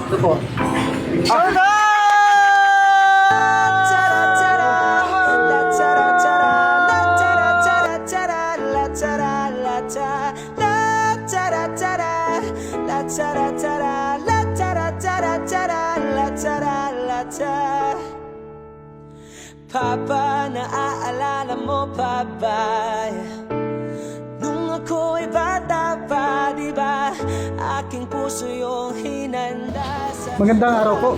Ito po. Papa, naaalala mo pa ba? Nung ako'y bata pa, di ba? Aking puso yung hinanda sa... Magandang araw po.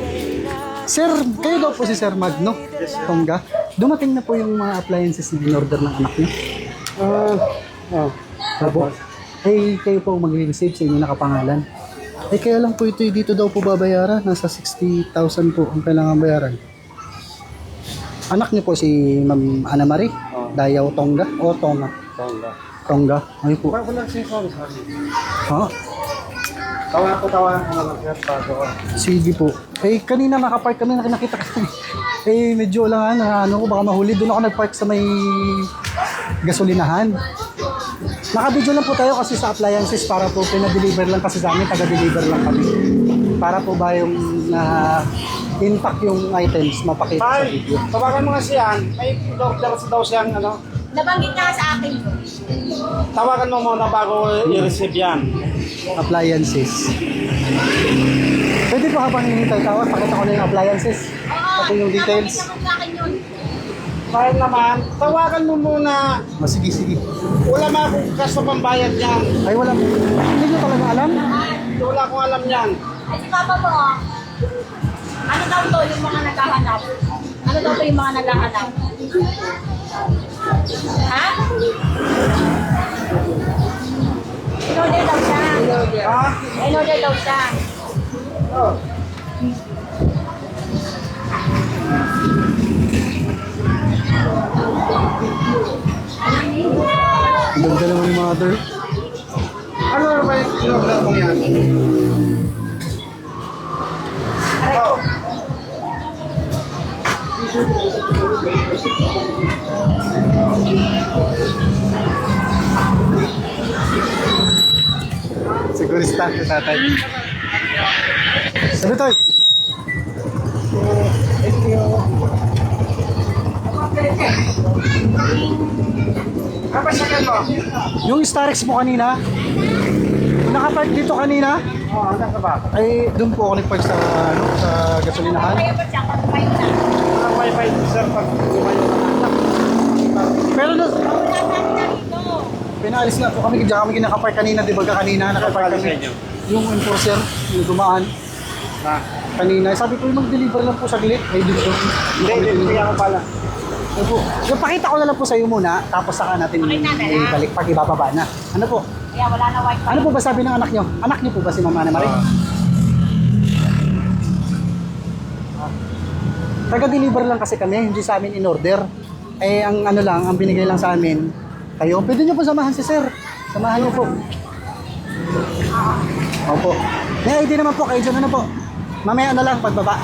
Sir, kayo daw po si Sir Magno Tongga. Dumating na po yung mga appliances na in-order ng anak niyo. Opo. Eh, kayo po mag-receive sa inyo nakapangalan. Eh, kaya lang po ito, dito daw po babayaran. Nasa 60,000 po ang kailangan bayaran. Anak niyo po si Ma'am Ana Marie Dayaw Tongga o Tonga? Tongga. Ay po. Bago lang siya sorry. Ha? Tawa ko lang sir, bago ko. Sige po. Eh, kanina nakapark kami, nakita kami. Eh, medyo lang ano ko, baka mahuli. Doon ako nagpark sa may gasolinahan. Nakabidyo lang po tayo kasi sa appliances para po pinadeliver lang kasi sa amin, taga-deliver lang kami. Para po ba yung intact yung items mapakita sa Ay, video. tawagan mo nga siyan. May order daw siyang ano. Nabanggit nga sa akin yun. Tawagan mo muna bago i-receive yan. Appliances. Pwede po habang hinihintay tawag, pakita ko na yung appliances. Pati yung details. Nabanggit naman sa akin yun. Kaya naman, tawagan mo muna. Sige, sige. Wala ma akong kaso pambayad yan. Ay, wala. Hindi nyo talaga alam? Wala akong alam yan. Ay, si Papa mo, ano daw to yung mga naghahanap? Ano daw to yung mga naghahanap? Ha? In-order daw siya. Ha? In-order daw siya. Oh. Ang ganda naman yung mother. Ano ba yung order mo yan? Oh. Sigurista si tatay. Sabi tayo. Kapasyakan mo? Yung Starex mo kanina, nakapark dito kanina, Oo, ano ka ba? ay doon po ako nagpark sa, sa gasolinahan. Kaya ba siya? Kapag na. Ang wifi sir pag lumayo ka na. Pero no, Wala na dito. pinaalis na po kami, diyan kami nakapark kanina, di ba kanina, nakapark Sa kami. inyo? Yung enforcer, yung dumaan Ha? kanina. Sabi ko, mag-deliver lang po saglit. Ay, dito. Hindi ako pala. Ano po? Yung pakita ko na lang po sa iyo muna, tapos saka natin Pakita na lang. balik pag ibababa na. Ano po? Kaya wala na wifi. Ano po ba sabi ng anak nyo? Anak nyo po ba si Mama Ana Marie? Taga-deliver lang kasi kami, hindi sa amin in-order. Eh, ang ano lang, ang binigay lang sa amin, kayo, pwede nyo po samahan si Sir. Samahan nyo po. Opo. May ID naman po, kayo dyan ano po. Mamaya na lang, pagbaba.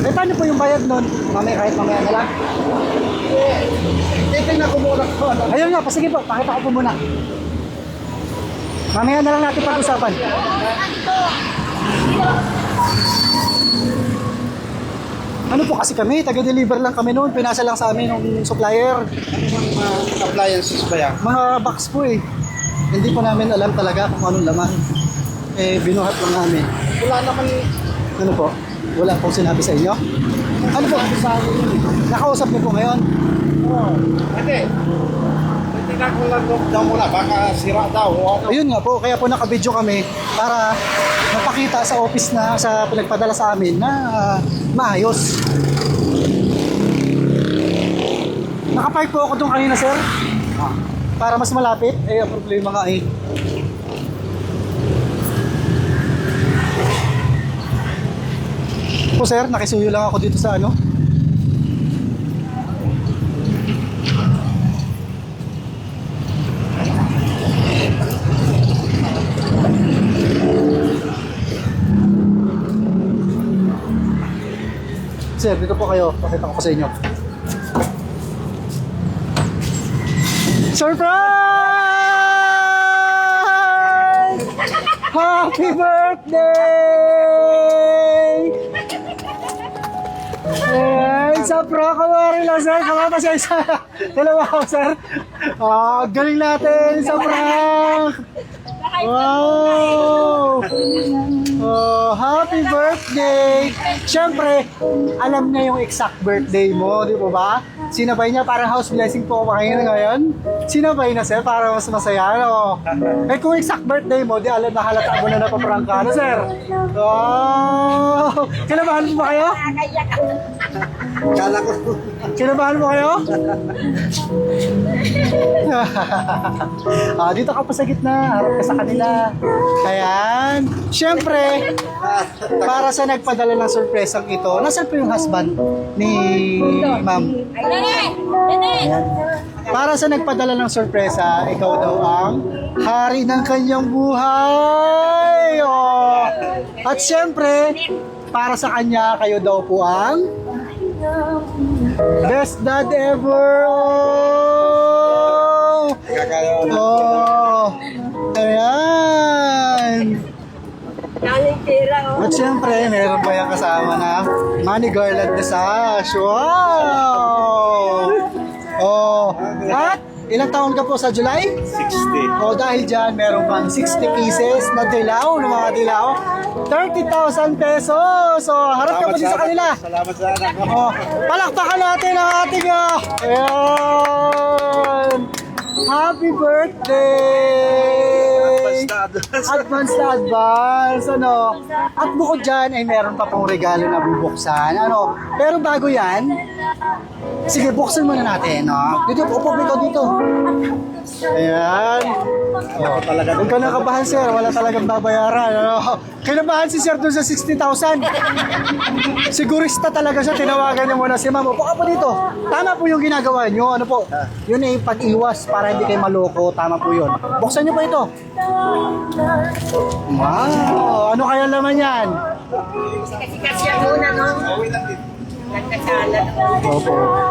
Eh, paano po yung bayad nun? Mamaya, kahit mamaya na lang. Titingnan ko muna ko. Ayun nga, sige po, pakita ko po muna. Mamaya na lang natin pag-usapan. Ano po kasi kami, taga-deliver lang kami noon, pinasa lang sa amin ng supplier. Appliances ba yan? Mga box po eh. Hindi po namin alam talaga kung anong laman. Eh, binuhat lang namin. Wala naman. Ano po? Wala pong sinabi sa inyo? Ano po? Nakausap niyo po ngayon? Oo. Hindi. Titingnan ko lang daw muna. Baka sira daw. O ano. Ayun nga po, kaya po nakabidyo kami para mapakita sa office na sa pinagpadala sa amin na maayos. Nakapark po ako doon kanina, sir. Para mas malapit. Eh, ang problema nga eh. Po sir, nakisuyo lang ako dito sa ano. Sir, dito po kayo. Pakita ko po sa inyo. Surprise! Happy birthday! Ayan, sa prank lang sir. Kamapasensya. Dalawa ako sir. Galing natin sa prank. Wow! Happy birthday! Siyempre, alam niya yung exact birthday mo, di ba ba? Sinabay niya, parang house blessing po ako ngayon. Sinabay na sir, para mas masaya, no? Eh kung exact birthday mo, di alam na halata mo na napaprank ka, no sir? Wow! Kinabahan mo ba kayo? Kala ko. Kinabahan mo kayo? Dito ka pa sa gitna, harap ka sa kanila. Ayan. Siyempre, para sa nagpadala ng surpresang ito, nasaan po yung husband ni ma'am? Ayan. Para sa nagpadala ng sorpresa, ikaw daw ang hari ng kanyang buhay. Oh. At siyempre, para sa kanya, kayo daw po ang best dad ever. Oh. Ayan. At syempre, meron pa yung kasama na money garland na sash. Wow! Oh. At ilang taon ka po sa July? 60. O dahil dyan, meron pang 60 pieces na dilaw, ng mga dilaw. 30,000 pesos. So, harap ka pa din sa kanila. Salamat sa anak ko. Oh, palakpakan natin ang ating ayan. Happy birthday! Advance na advance, ano? At bukod dyan, ay meron pa pong regalo na bubuksan, ano? Pero bago yan, sige, buksan muna natin, no? Dito, upo ka dito. Ayan. Oh, talaga. Huwag ka nakabahan, sir. Wala talagang babayaran, ano? Kinabahan si sir doon sa 60,000. Sigurista talaga siya. Tinawagan niya muna si ma'am. Upo ka po dito. Tama po yung ginagawa niyo. Ano po? Yun ay pag-iwas para hindi kayo maloko. Tama po yun. Buksan niyo po ito. Wow! Ano kaya laman yan? Sikat siya muna, no? Nagkasalan. Opo.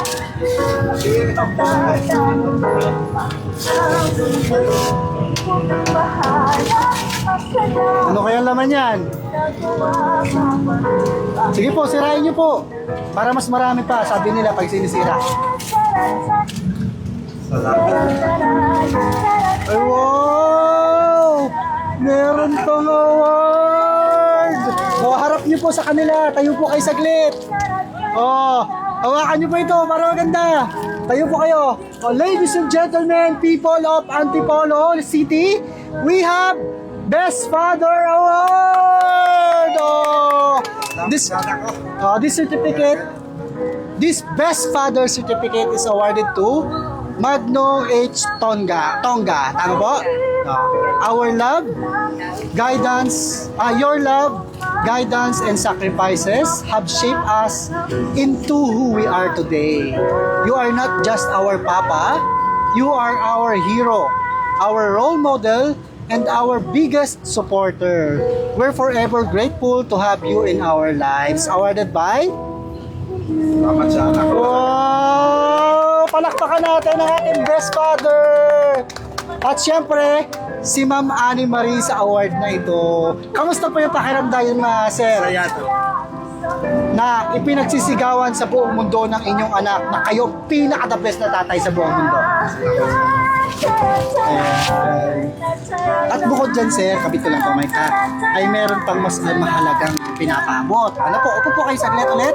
Ano kaya laman yan? Sige po, sirain niyo po. Para mas marami pa, sabi nila pag sinisira. Ay, wow! Meron pang award! O, harap niyo po sa kanila. Tayo po kayo saglit. Oh, hawakan niyo po ito para maganda. Tayo po kayo. Oh, ladies and gentlemen, people of Antipolo City, we have Best Father Award! Oh, this Best Father certificate is awarded to Magno H. Tonga. Tama po? Our love, guidance, your love, guidance, and sacrifices have shaped us into who we are today. You are not just our papa, you are our hero, our role model, and our biggest supporter. We're forever grateful to have you in our lives. Awarded by... Salamat sa anak ko. Wow! Palakpakan natin ang ating best father! At syempre, si Ma'am Annie Marie sa award na ito. Kamusta po yung pakiramdam, sir? Saya to. Na ipinagsisigawan sa buong mundo ng inyong anak na kayo pinaka-the best na tatay sa buong mundo. At bukod dyan, sir, kabit ko lang po, Mike, ay meron pang mas mahalagang pinapaabot. Ano po, upo po kayo saglit ulit.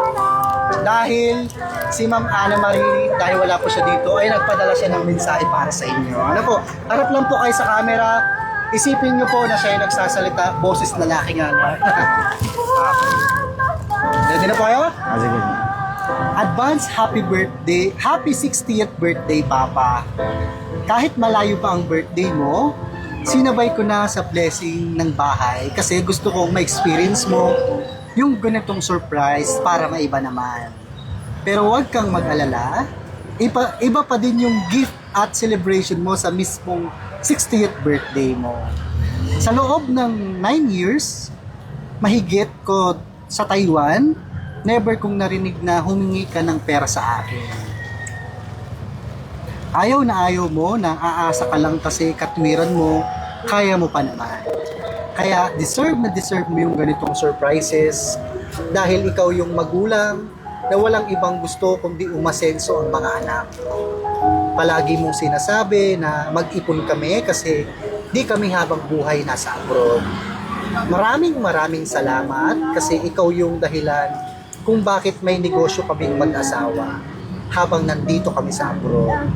Dahil si Ma'am Anna Marie, dahil wala po siya dito, ay nagpadala siya ng mensahe para sa inyo. Ano po, harap lang po kayo sa camera. Isipin nyo po na siya yung nagsasalita, boses lalaki nga. Ready na po kayo? Sige. Advance happy birthday, happy 60th birthday, Papa. Kahit malayo pa ang birthday mo, sinabay ko na sa blessing ng bahay kasi gusto kong ma-experience mo yung ganitong surprise para maiba naman. Pero huwag kang mag-alala, iba pa din yung gift at celebration mo sa mismong 60th birthday mo. Sa loob ng 9 years, mahigit ko sa Taiwan, never kong narinig na humingi ka ng pera sa akin. Ayaw na ayaw mo na aasa ka lang kasi katwiran mo, kaya mo pa naman. Kaya deserve na deserve mo yung ganitong surprises dahil ikaw yung magulang na walang ibang gusto kundi umasenso ang mga anak. Palagi mong sinasabi na mag-ipon kami kasi di kami habang buhay nasa abroad. Maraming salamat kasi ikaw yung dahilan kung bakit may negosyo kaming mag-asawa habang nandito kami sa abroad.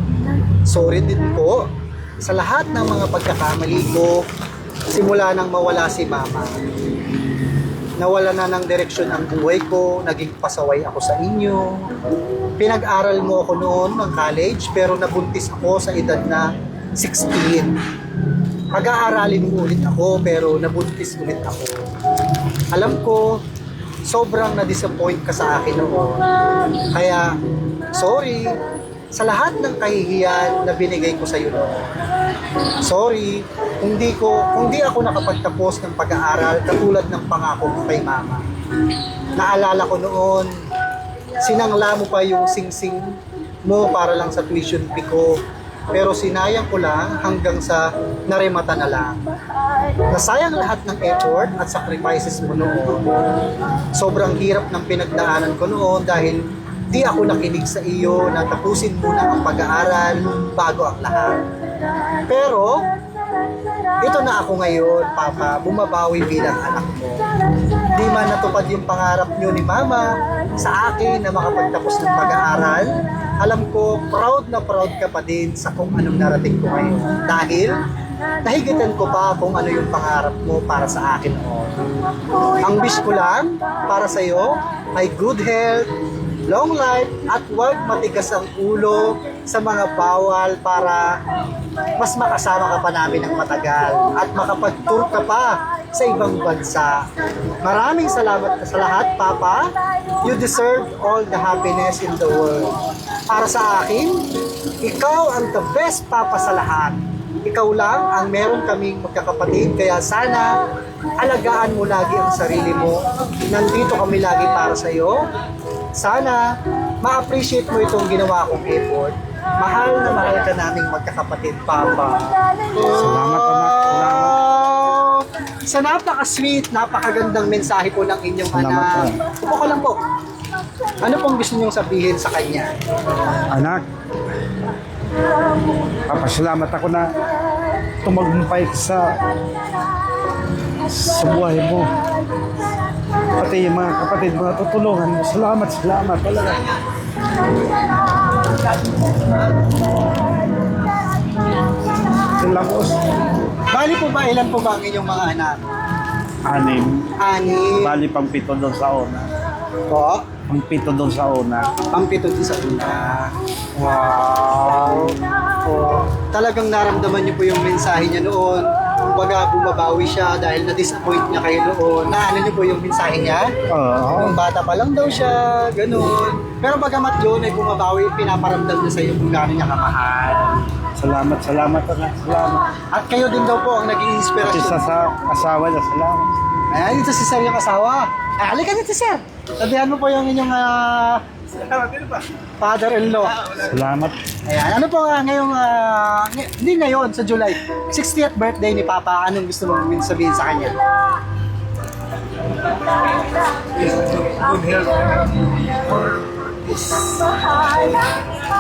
Sorry din po sa lahat ng mga pagkakamali ko simula nang mawala si mama. Nawala na ng direksyon ang buhay ko, naging pasaway ako sa inyo. Pinag-aral mo ako noon ng college pero nabuntis ako sa edad na 16. Pag-aaralin mo ulit ako pero nabuntis ulit ako. Alam ko, sobrang na-disappoint ka sa akin noon. Kaya, sorry sa lahat ng kahihiyan na binigay ko sa iyo noon. Sorry kung di ako nakapagtapos ng pag-aaral katulad ng pangako ko kay mama. Naalala ko noon, sinangla mo pa yung singsing mo para lang sa tuition fee ko. Pero sinayang ko lang hanggang sa naremata na lang. Nasayang lahat ng effort at sacrifices mo noon. Sobrang hirap ng pinagdaanan ko noon dahil di ako nakinig sa iyo na tapusin muna ang pag-aaral bago ang lahat. Pero, ito na ako ngayon, Papa, bumabawi bilang anak mo. Di man natupad yung pangarap niyo ni Mama sa akin na makapagtapos ng pag-aaral, alam ko, proud na proud ka pa din sa kung anong narating ko ngayon. Dahil, nahigitan ko pa kung ano yung pangarap mo para sa akin noon. Ang wish ko lang para sa iyo ay good health, long life, at huwag matigas ang ulo sa mga bawal para mas makasama ka pa namin ng matagal at makapag-tour ka pa sa ibang bansa. Maraming salamat sa lahat, Papa. You deserve all the happiness in the world. Para sa akin, ikaw ang the best Papa sa lahat. Ikaw lang ang meron kaming magkakapatid, kaya sana alagaan mo lagi ang sarili mo. Nandito kami lagi para sa iyo. Sana ma-appreciate mo itong ginawa kong effort. Mahal na mahal ka naming magkakapatid, Papa. Salamat, anak. Salamat. Sa napaka-sweet, napakagandang mensahe po ng inyong Salamat, anak. Upo ko lang po. Ano pong gusto niyong sabihin sa kanya? Anak, papasalamat ako na tumagmumpay ka sa buhay mo. Pati yung mga kapatid mo na tutulungan mo. Salamat talaga. Silabos. Bali po ba, ilan po ba ang inyong mga anak? 6. Ani. Bali pang 7 doon sa una. Po? Pang 7 doon sa una. Pampito din sa una. Wow. Oh, talagang naramdaman niyo po yung mensahe niya noon. Kumbaga bumabawi siya dahil na-disappoint niya kayo noon. Naano niyo po yung mensahe niya? Oo. Nung bata pa lang daw siya, ganun. Pero bagamat yun ay bumabawi, pinaparamdam niya sa iyo kung gaano niya kamahal. Salamat anak. Salamat. At kayo din daw po ang naging Pati inspirasyon. sa asawa niya. Salamat. Ayan, ito si Sir yung asawa. Ay, halika dito, Sir. Sabihan mo po yung inyong father-in-law. Salamat. Ayan, ano po ngayong, hindi ngayon, sa July, 60th birthday ni Papa, anong gusto mong sabihin sa kanya? Good health.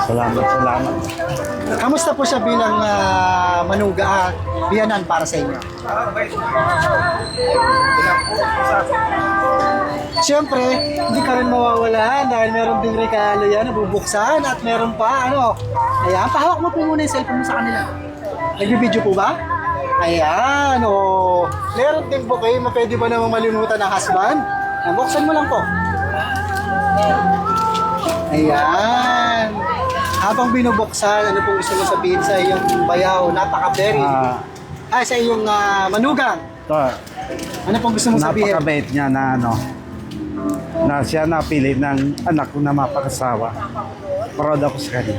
Salamat. Kamusta po siya bilang manuga at biyanan para sa inyo? Siyempre, hindi ka rin mawawalan dahil meron ding regalo yan, nabubuksan at meron pa, Ayan, pahawak mo po muna yung cellphone mo sa kanila. Nag-video po ba? Ayan, meron din po kayo, pwede ba namang malimutan ng husband? Buksan mo lang po. Ayan. Habang binubuksan, ano pong gusto mo sabihin sa iyong bayaw? Napaka-berry. Sa iyong manugang. Ito, Ano pong gusto mo sabihin? napakabait niya na na siya napili ng anak ko na mapakasawa. Proud ako sa kanya.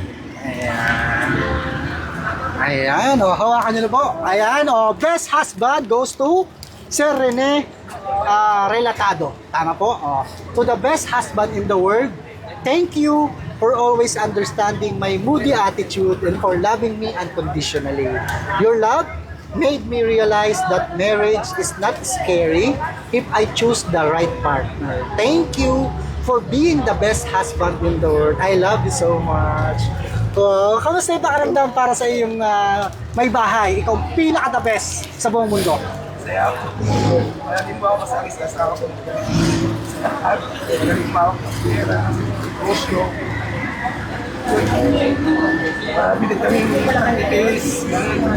Ayan, hawakan niyo na po. Ayan, best husband goes to Sir Rene Relatado. Tama po. To the best husband in the world, thank you for always understanding my moody attitude and for loving me unconditionally. Your love, made me realize that marriage is not scary if I choose the right partner. Thank you for being the best husband in the world. I love you so much. Oh, kamusta yung pakiramdam para sa iyong may bahay? Ikaw ang pinaka-the best sa buong mundo. Saya ako. Wala din ba ako masakit sa asawa ko? Magaling pa ako sa pera, Oslo. Marami din kami ipis,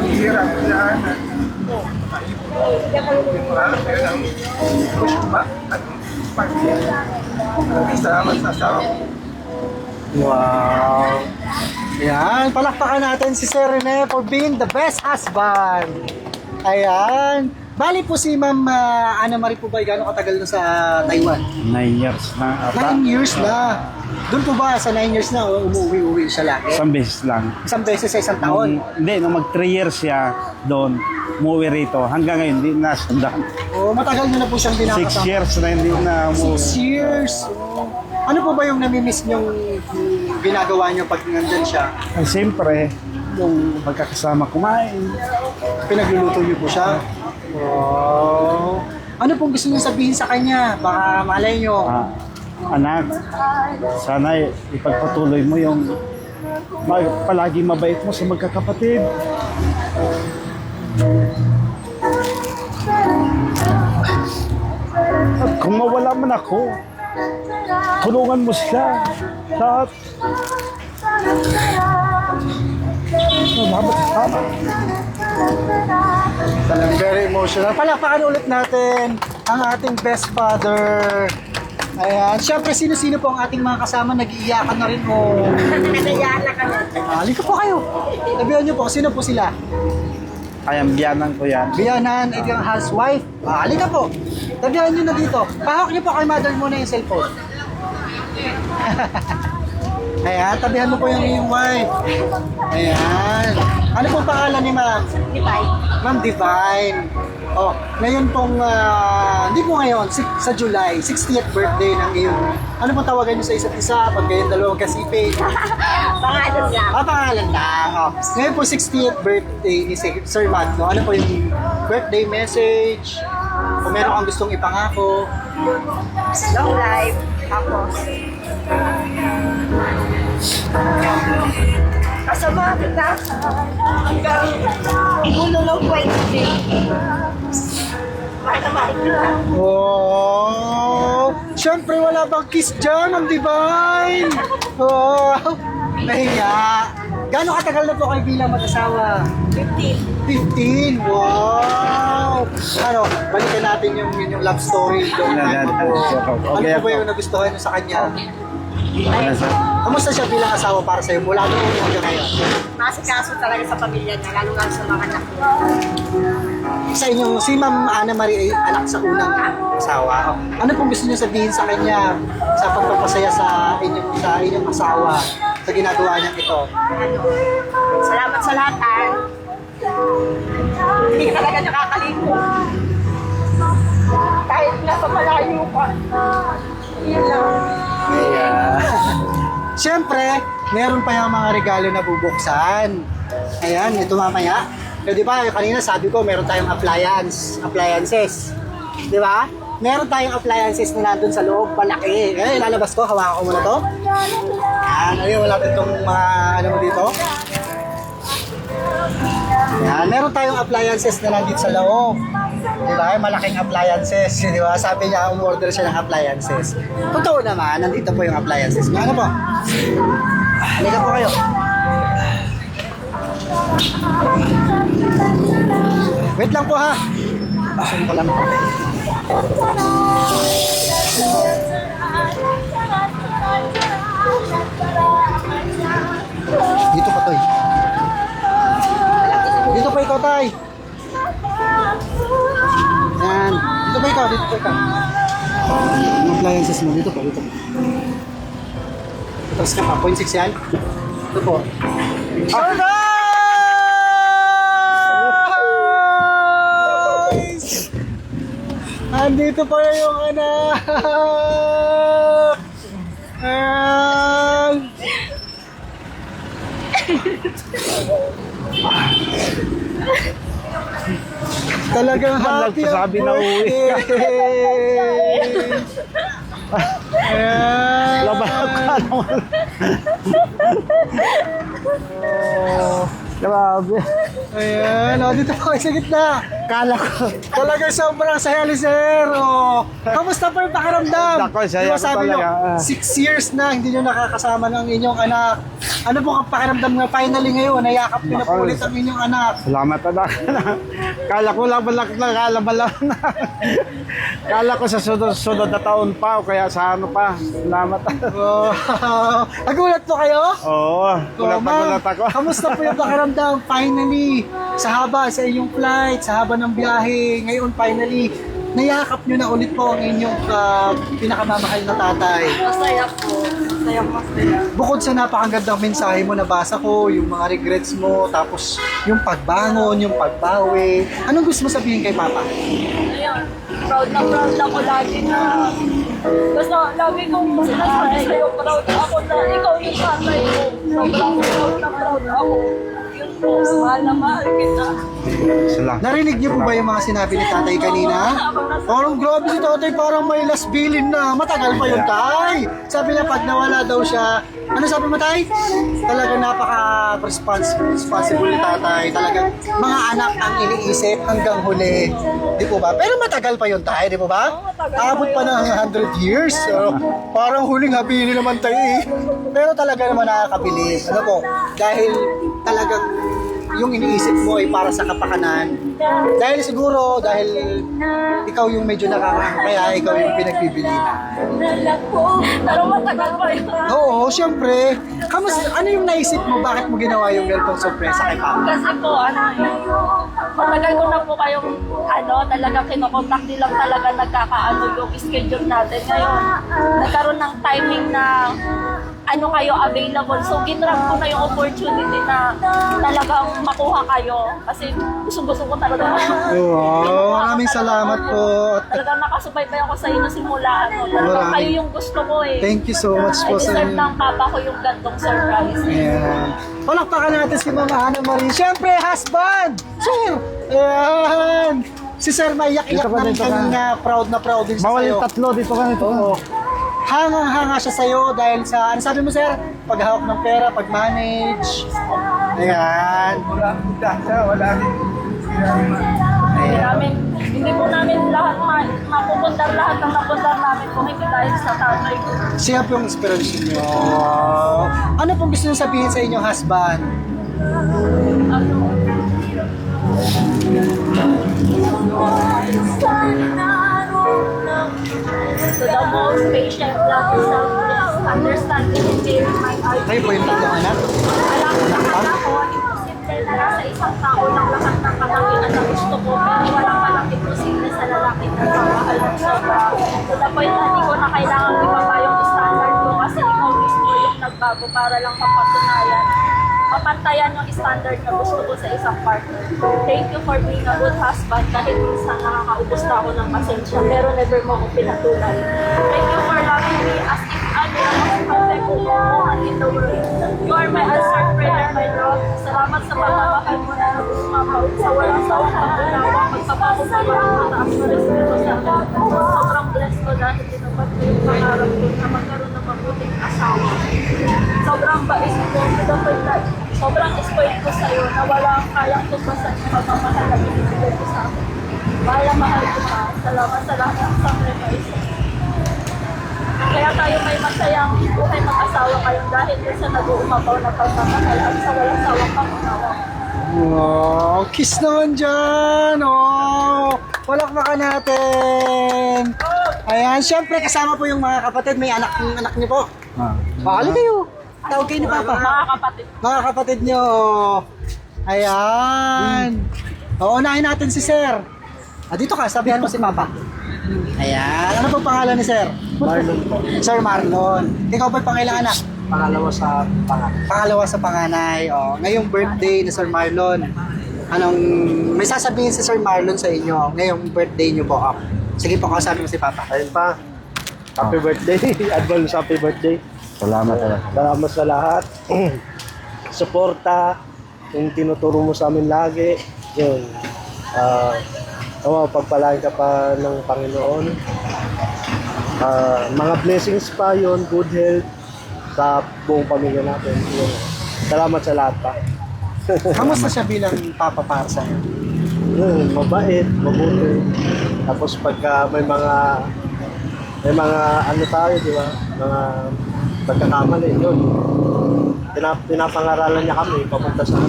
hirap, kailangan. Marami kayo ng Oslo ba? At pag-iya. Salamat sa asawa ko. Wow! Ayan, palakpakan natin si Sir Rene for being the best husband. Ayan. Bali po si Ma'am Ana Marie po ba, gano'ng katagal na sa Taiwan? 9 years na ata. 9 years na. Doon po ba sa 9 years na umuwi-uwi siya lagi? Isang beses lang. Isang beses sa isang taon? Hindi, nung mag 3 years siya doon, umuwi rito. Hanggang ngayon, hindi na sundan. Oh, matagal niyo na po siyang 6 dinakasama. years na hindi na umuwi. 6 years. Oh. Ano po ba yung namimiss niyong ginagawa niyo pag nandyan siya? Ay, siyempre, yung pagkakasama kumain. Pinagluluto niyo po siya? Wow. Ano pong gusto niyo sabihin sa kanya? Baka malay niyo. Anak, sana ipagpatuloy mo yung palagi mabait mo sa magkakapatid. At kung mawala man ako, tulungan mo sila. Lahat. Salamat. Talagang very emotional. Palakpakan ulit natin ang ating best father. Ayan. Siyempre, sino-sino po ang ating mga kasama nag-iiyakan na rin po. Nagayaan na kami. Halika po kayo. Sabihan niyo po, sino po sila? Ayang biyanan ko yan. Biyanan, yung housewife. Halika po. Sabihan niyo na dito. Pahawak niyo po kay mother muna yung cellphone. Ayan, tabihan mo po yung iyong wife. Ayan. Ano pong pangalan ni Ma'am? Divine. Ma'am Divine. Oh, ngayon pong, hindi po ngayon, sa July, 60th birthday ng iyong, ano pong tawagan niyo sa isa't isa pag kayong dalawang kasipin? Pangalan lang. Pangalan lang. Oh. Ngayon po 60th birthday ni Sir Magno. Ano po yung birthday message? Kung meron kang gustong ipangako. Long life. Tapos. Kasama kita. Hanggang ulo ng 20. Mahal na mahal kita. Oh! Siyempre wala bang kiss dyan, ang Divine? Oh! Nahiya. Gano'ng katagal na po kayo bilang mag-asawa? 15. Wow! Ano, balikan natin yung love story. Ano po ba yung nagustuhan niyo sa kanya? Ano sa? Kamusta siya bilang asawa para sa'yo? Mula noon hanggang ngayon. Masikaso talaga sa pamilya niya, lalo lang sa mga anak niya. Sa inyo, si Ma'am Ana Marie ay anak sa unang asawa. Ano pong gusto niyo sabihin sa kanya sa pagpapasaya sa inyong asawa sa ginagawa niya ito? Salamat sa lahat, Ann. Hindi ka talaga nakakalimot. Kahit nasa malayo ka. Yun lang. Siyempre, meron pa yung mga regalo na bubuksan. Ayan, ito mamaya. So, di ba, kanina sabi ko, meron tayong appliances. Di ba? Meron tayong appliances na nandun sa loob, malaki. Eh, lalabas ko, hawakan ko muna to. Ayan, ayun, wala itong mga, ano mo dito. Ayan, meron tayong appliances na nandito sa loob. Di ba? Malaking appliances. Di ba? Sabi niya, umorder siya ng appliances. Totoo naman, nandito po yung appliances. Ano po? Halika po kayo. Wait lang po ha. Asun ko lang po. Dito pa, Toy. Dito pa ikaw, Tay. Yan. Dito pa ikaw, dito pa ikaw. Yung appliances mo, dito pa. Tapos ka pa, 0.6 yan. Ito po. Surprise! Andito pa yung anak! Ayan! Talagang Man, happy nagsasabi na uwi ka. birthday! Ayan. Laban ka naman. Grabe. Ayan, o, dito po kayo sa gitna. Kala ko. Talagang sobrang saya ni Sir. O, kamusta po yung pakiramdam? Nako, saya Di ba ko sabi nyo, talaga. 6 years na hindi nyo nakakasama ng inyong anak. Ano po ang pakiramdam nga finally ngayon? Nayakap nyo na po Nako. ulit ang inyong anak. Salamat na. Kala ko lang balak na, kala ba lang na. Kala ko sa sunod na taon pa o kaya sa ano pa. Salamat. Oh, nagulat po kayo? Oo, Oh, ma'am, gulat ako. kamusta po yung pakiramdam? Finally, sa haba sa inyong flight, sa haba ng biyahe, ngayon finally, nayakap nyo na ulit po ang inyong pinakamamahal na tatay. Masaya po. Masaya. Bukod sa napakagandang mensahe mo, nabasa ko, yung mga regrets mo, tapos yung pagbangon, yung pagbawi. Anong gusto mo sabihin kay Papa? Ayun. Proud ako lagi na basta lagi kong sinasabi sa'yo, proud ako na ikaw yung tatay ko. Sobrang proud ako. Yun po, mahal na mahal kita. Salamat. Narinig niyo po ba yung mga sinabi ni tatay kanina? Parang grabe si tatay, parang may last bilin na. Matagal pa yun, tay. Sabi niya pag nawala daw siya, ano sabi mo, tay? Talagang napaka-responsible ni tatay. Talagang mga anak ang iniisip hanggang huli. Di po ba? Pero matagal pa yun, tay, di po ba? Abot pa ng 100 years. Parang huling habili naman tayo eh. Pero talaga naman nakakabilib. Ano po? Dahil talagang yung iniisip mo ay para sa kapakanan. Dahil siguro, dahil ikaw yung medyo nakakano, kaya ikaw yung pinagbibilinan. Pero matagal pa yun. Oo, syempre. Ano yung naisip mo? Bakit mo ginawa yung ganitong sorpresa kay Papa? Kasi po, matagal ko na po kayong, talaga kinokontak nilang talaga nagkakaano yung schedule natin. Ngayon, nagkaroon ng timing na kayo available. So, ginrab ko na yung opportunity na talagang makuha kayo. Kasi gusto ko talaga. Wow, maraming salamat po. Talagang nakasubaybay ako sa inyo simula. Talagang Maraming. kayo yung gusto ko eh. Thank you so much po sa I-deserve inyo. ng papa ko yung gantong surprise. Ayan. Palakpakan natin si Mama Ana Marie. Siyempre, husband! Sir! Ayan! Si Sir may iyak-iyak Dito ka, na rin dito ka. kanina. Proud din siya Bawal sa'yo. yung tatlo dito ka nito. Oo. Hangang-hanga siya sa'yo dahil sa, ano sabi mo, Sir? Paghawak ng pera, pag-manage. Ayan. Wala rin. Hindi po namin lahat mapupundar lahat ng napundar namin kung hindi dahil sa tatay ko. Siya po yung inspiration niyo. Ano pong gusto niyo sabihin sa inyong husband? To the most patient, loving, selfless, understanding, and caring my heart. Kayo po yung tatlong anak? Alam ko naman ako, imposible na nasa isang tao lang lahat ng katangian na gusto ko, pero walang malaki posible sa lalaki na pagmahal ng sobra. To the point na hindi ko na kailangan ibaba yung standard ko kasi ikaw mismo yung nagbago para lang mapantayan yung standard na gusto ko sa isang partner. Thank you for being a good husband kahit minsan nakakaubos na ako ng pasensya pero never mo akong pinatulan. Thank you for loving me as if I'm the most perfect woman in the world. You are my answered prayer, my Lord. Salamat sa pagmamahal mo na nagmamahal sa walang sawang pag-unawa, pagpapako sa walang mataas na respeto sa akin. Sobrang blessed ko dahil tinupad ko yung pangarap ko na magkaroon ng mabuting asawa. Sobrang bait ko, sobrang spoiled ko sa'yo na walang kayang tumpasan yung pagmamahal na binibigay ko sa akin. Mahal ko ka. Salamat sa lahat ng sacrifice. Kaya tayo may masayang buhay mag-asawa kayo dahil sa nag-uumapaw na pagmamahal at sa walang sawang pangunawa. Wow, kiss naman dyan! Oh, palakpakan natin! Ayan, syempre kasama po yung mga kapatid. May anak niyo po. Bakali kayo. Tawag kayo ni Papa. Mga kapatid. Mga kapatid nyo. Ayan. Uunahin natin si Sir. Dito ka, sabihan mo si Papa. Ayan. Ano po pangalan ni Sir? Marlon po. Sir Marlon. Ikaw ba'y pangailang anak? Pangalawa sa pangalan. Pangalawa sa panganay. Ngayong birthday ni Sir Marlon. May sasabihin si Sir Marlon sa inyo ngayong birthday niyo po. Sige po, kasabi mo si Papa. Ayun pa. Happy birthday. Advance happy birthday. Salamat talaga. Salamat sa lahat. Suporta. Yung tinuturo mo sa amin lagi. Yun. pagpalain ka pa ng Panginoon. Mga blessings pa yon, good health sa buong pamilya natin. Yun. Salamat sa lahat pa. Kamusta siya bilang papa para sa iyo? Yun, mabait, mabuti. Tapos pagka may mga ano tayo, di ba? Mga pagkakamali, yun. Pinapangaralan niya kami papunta sa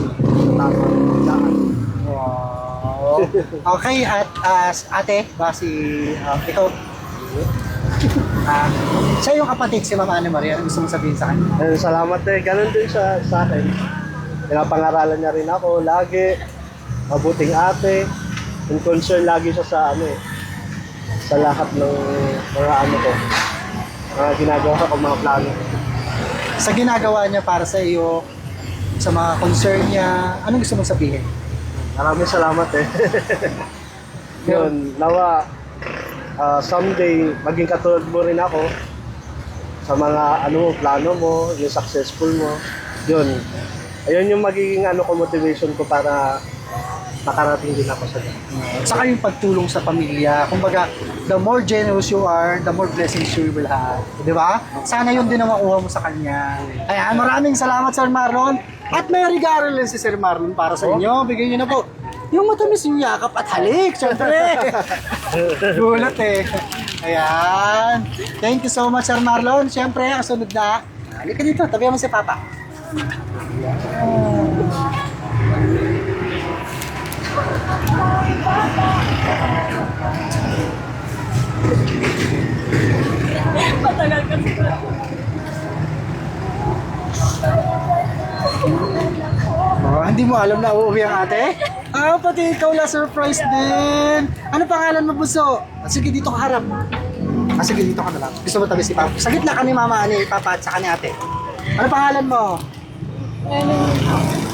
tamang daan. Wow. Okay, at ate, ba si ikaw? Siya yung kapatid si Mama Ana Maria. Ano gusto mong sabihin sa kanya? Salamat ganun din sa akin. Pinapangaralan niya rin ako lagi. Mabuting ate. Yung concern lagi siya sa sa lahat ng mga mga ginagawa ko, mga plano. Sa ginagawa niya para sa iyo, sa mga concern niya, anong gusto mong sabihin? Maraming salamat Yun, nawa someday maging katulad mo rin ako sa mga plano mo, yung successful mo. Yun. Ayun yung magiging ko motivation ko para makarating din ako sa ganun. Saka yung pagtulong sa pamilya. Kumbaga, the more generous you are, the more blessings you will have. Di ba? Sana yun din ang makuha mo sa kanya. Kaya maraming salamat, Sir Marlon. At may regalo rin si Sir Marlon para sa inyo. Bigay niyo na po. Yung matamis yung yakap at halik, syempre. Gulat Ayan. Thank you so much, Sir Marlon. Syempre, ang sunod na. Halika dito, tabihan mo si Papa. Matagal kasi ko. Hindi mo alam na uuwi ang ate? Pati ikaw la surprise din. Ano pangalan mo, Bunso? Sige, dito ka harap. Sige, dito ka na lang. Gusto mo tabi si Papa? Sa gitna ka ni Mama, ni Papa at saka ni ate. Ano pangalan mo?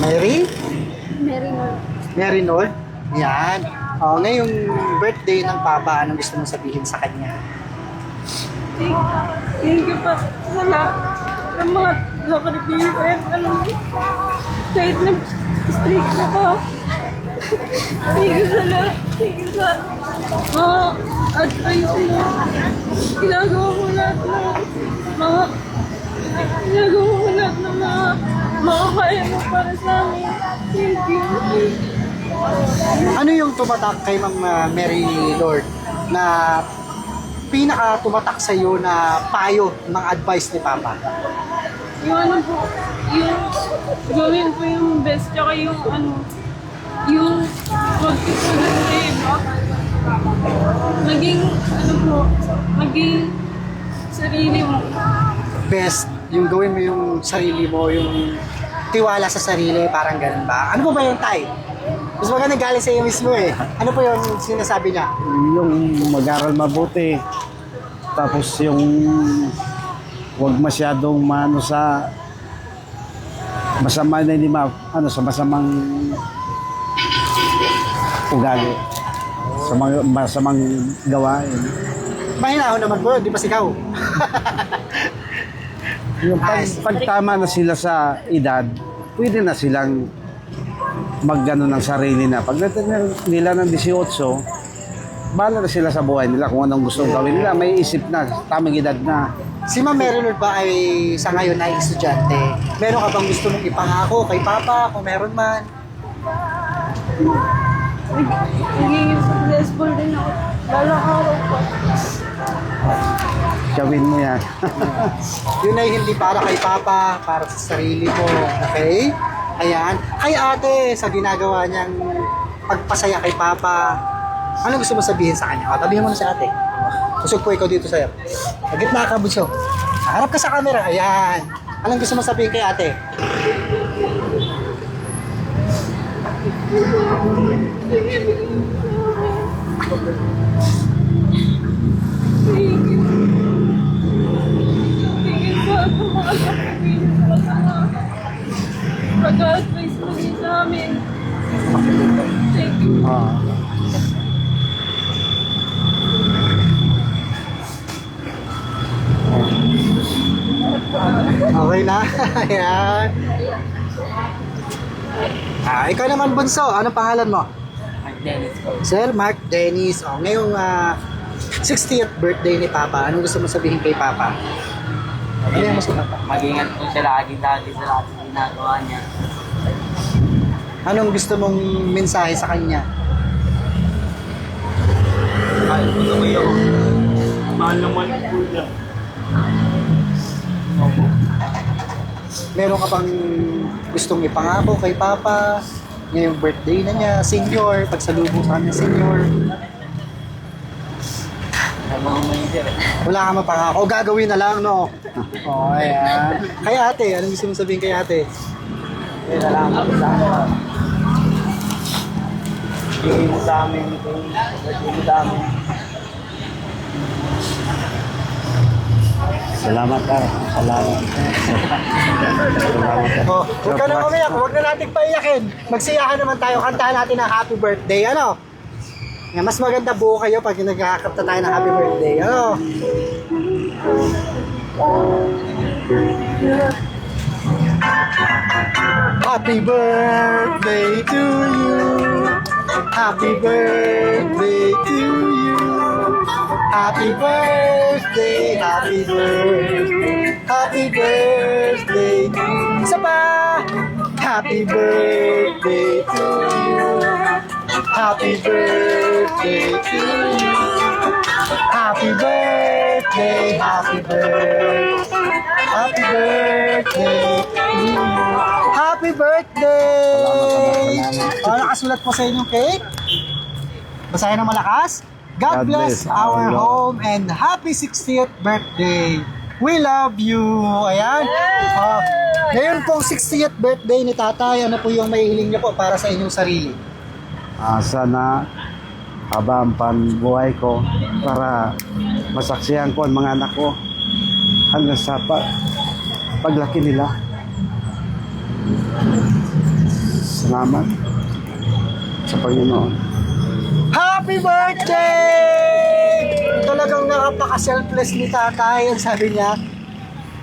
Mary? Mary Nord? Yan. Ngayong birthday ng Papa, anong gusto mong sabihin sa kanya? Thank you pa sa lahat ng mga sakripisyo at kahit nag-strict na pa. Thank you sa lahat. Thank you sa mga advice mo. Ginagawa mo lahat ng mga makakaya mo para sa amin. Thank you. Ano yung tumatak kay Ma'am Mary Lord na pinaka tumatak sa iyo na payo ng advice ni Papa? Yung yung gawin ko yung best, tsaka yung yung pagkisunod sa iba. Maging sarili mo. Best, yung gawin mo yung sarili mo, yung tiwala sa sarili, parang ganun ba? Ano po ba yung type? Mas maganda galing sa iyo mismo Ano po yung sinasabi niya? Yung mag-aral mabuti. Tapos yung huwag masyadong maano sa masama na hindi sa masamang ugali. Sa mga masamang gawain. Mahinahon naman po, di pa sigaw. Yung pagtama na sila sa edad, pwede na silang maggano ng sarili na. Pagdating nila ng 18, bahala na sila sa buhay nila kung anong gustong gawin nila. May isip na, tamang edad na. Si Ma'am Mary Lord ba ay sa ngayon ay estudyante? Meron ka bang gusto mong ipangako kay Papa kung meron man? Magiging successful din ako. Balang araw pa. Gawin mo yan. Yun ay hindi para kay Papa, para sa sarili mo. Okay? Ayan. Kay ate, sa ginagawa niyang pagpasaya kay Papa, ano gusto mo sabihin sa kanya? Tabihin mo na si ate. Kusog po ikaw dito sa'yo. Sa gitna ka, Bunso. Harap ka sa camera. Ayan. Anong gusto mo sabihin kay ate? Pag-advise mo din sa amin. Thank you. Okay na? Ayan. Ikaw naman, Bunso. Ano pangalan mo? Dennis po. Sir Mark Dennis, ngayong 60th birthday ni Papa, anong gusto mo sabihin kay Papa? Ano yung mas Papa? Mag-ingat po siya lagi sa lahat ng ginagawa niya. Anong gusto mong mensahe sa kanya? Mahal ko na kayo. Mahal naman po niya. Meron ka bang gustong ipangako kay Papa? Ngayong birthday na niya, senior, pagsalubong sa kanya senior. Wala ka mapangako, o gagawin na lang, no? Ayan. Kay ate, anong gusto mong sabihin kay ate? Salamat sa bigay mo sa amin itong birthday mo sa amin. Salamat ka. Salamat. Huwag ka na umiyak, huwag na natin paiyakin. Magsiyahan naman tayo, kantahan natin ang happy birthday, ano? Mas maganda buo kayo pag nagkakapta tayo ng happy birthday, ano? Happy birthday to you. Happy birthday to you. Happy birthday, happy birthday, happy birthday to you. Isa pa! Happy birthday to you. Happy birthday to you. Happy birthday, happy birthday. Happy birthday to you. Happy birthday! Nakasulat po sa inyong cake. Basahin ng malakas. God bless our home and happy 60th birthday. We love you. Ayan. Ngayon pong 60th birthday ni Tatay, ano po yung maihiling niyo po para sa inyong sarili? Sana haba ang panbuhay ko para masaksihan ko ang mga anak ko hanggang sa paglaki nila. Salamat sa Panginoon. Happy birthday! Talagang napaka-selfless ni Tatay. Ang sabi niya,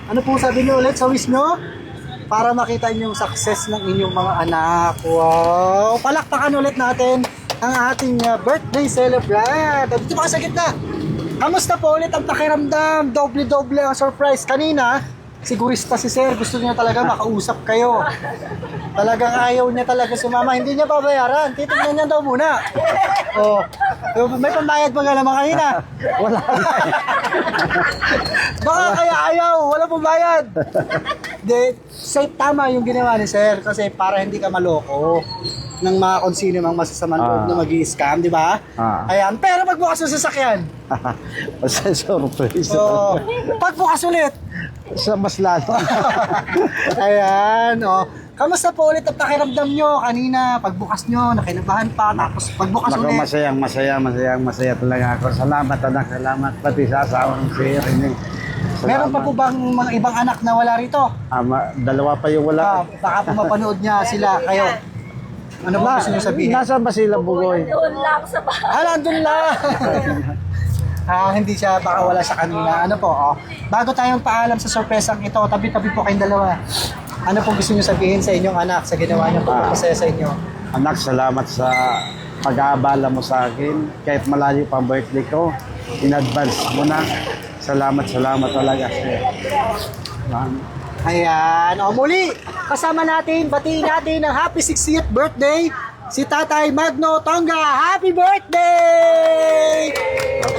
ano po sabi niyo ulit sa wish niyo? Para makita niyo yung success ng inyong mga anak. Wow! Palakpakan ulit natin ang ating birthday celebrant. Dito pa sa gitna. Kamusta po ulit ang pakiramdam? Doble-doble ang surprise. Kanina, sigurista si Sir. Gusto niya talaga makausap kayo. Talagang ayaw niya talaga sumama. Hindi niya babayaran. Titignan niya daw muna. Oh, may pambayad pa nga naman kanina. Wala. Baka kaya ayaw. Wala pambayad. Tama yung ginawa ni Sir. Kasi para hindi ka maloko ng mga kung sino mang masasamang loob na mag-i-scam, di ba? Ayan. Pero pagbukas ng sasakyan. Basta surprise. So, pagbukas ulit. Sa mas lalo. Ayan, kamusta po ulit ang pakiramdam nyo kanina, pagbukas nyo, nakinabahan pa, tapos pagbukas Naku, ulit. masaya talaga ako. Salamat anak, salamat pati sa asawang si Rene. Meron pa po bang mga ibang anak na wala rito? Dalawa pa yung wala. Baka po mapanood niya sila, kayo. Ano ba gusto nyo sabihin? Nasaan ba sila, Bugoy? Doon lang sa bahay. Nandun lang! Hindi siya, baka wala sa kanina. Ano po, bago tayong paalam sa sorpresang ito, tabi-tabi po kayong dalawa. Ano po gusto nyo sabihin sa inyong anak sa ginawa niyo pagpapasaya sa inyo? Anak, salamat sa pag-aabala mo sa akin. Kahit malayo pa ang birthday ko, in advance mo na. Salamat talaga. Ayan, muli, kasama natin, batiin natin ang happy 60th birthday si Tatay Magno Tonga. Happy birthday!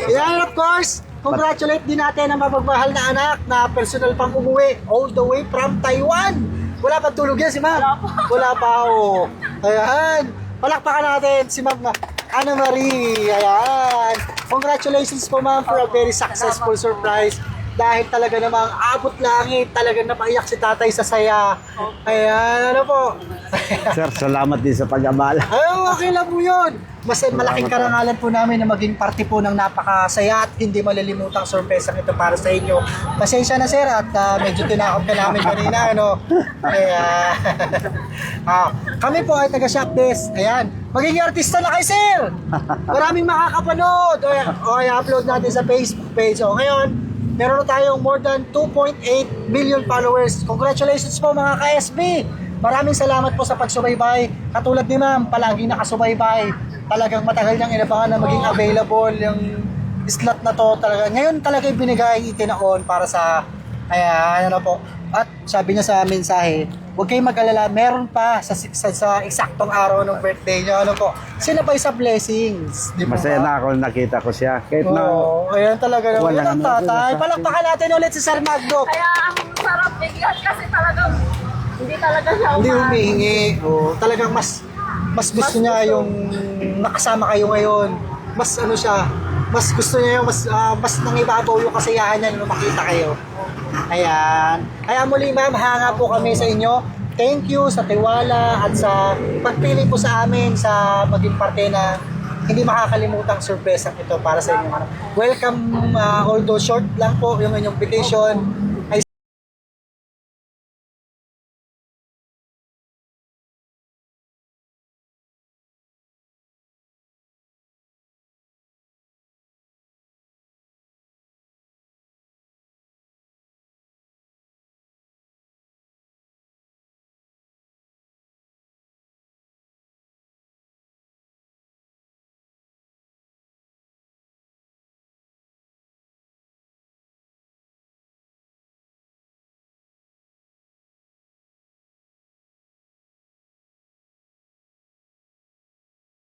Ayan, of course, congratulate din natin ang mapagmahal na anak na personal pang umuwi all the way from Taiwan. Wala pang tulog yan si Ma'am? Wala pa. Ayan, palakpakan natin si Ma'am Ana Marie. Ayan, congratulations po Ma'am for a very successful surprise. Dahil talaga namang abot langit, talagang napaiyak si Tatay sa saya. Ayan, ano po? Sir, salamat din sa pag-abala. Okay lang po yun. Mas malaking karangalan po namin na maging parte po ng napakasaya at hindi malilimutang sorpresang ito para sa inyo. Pasensya na sir at medyo tinakot ka namin kanina. Kaya, kami po ay taga-shop desk. Ayan, magiging artista na kayo sir. Maraming makakapanood. O i-upload natin sa Facebook page. O ngayon, meron na tayong more than 2.8 million followers. Congratulations po mga ka-SB. Maraming salamat po sa pagsubaybay. Katulad ni Ma'am, palagi nakasubaybay. talagang matagal niyang inabangan na maging available yung slot na to talaga. Ngayon talaga ibinigay itinaon para sa ayan, ano po. At sabi niya sa mensahe, huwag kayong mag-alala, meron pa sa eksaktong araw ng birthday niyo. Ano po? Sino pa isa blessings? Di po Masaya ba? na ako nakita ko siya. Kahit na Oo, ayan talaga naman. Wala Yan ang naman tatay. sinasabi. Palakpakan natin ulit si Sir Magdo. Kaya ang sarap bigyan kasi talagang hindi talaga siya Hindi humihingi. Oh, talagang mas gusto niya yung nakasama kayo ngayon. Mas ano siya, mas gusto niya yung mas nangibabaw yung kasiyahan niya nung makita kayo. Ayan. Kaya muli ma'am, hanga po kami sa inyo. Thank you sa tiwala at sa pagpili po sa amin sa maging parte na hindi makakalimutang surprise ito para sa inyo. Welcome, although short lang po yung inyong vacation.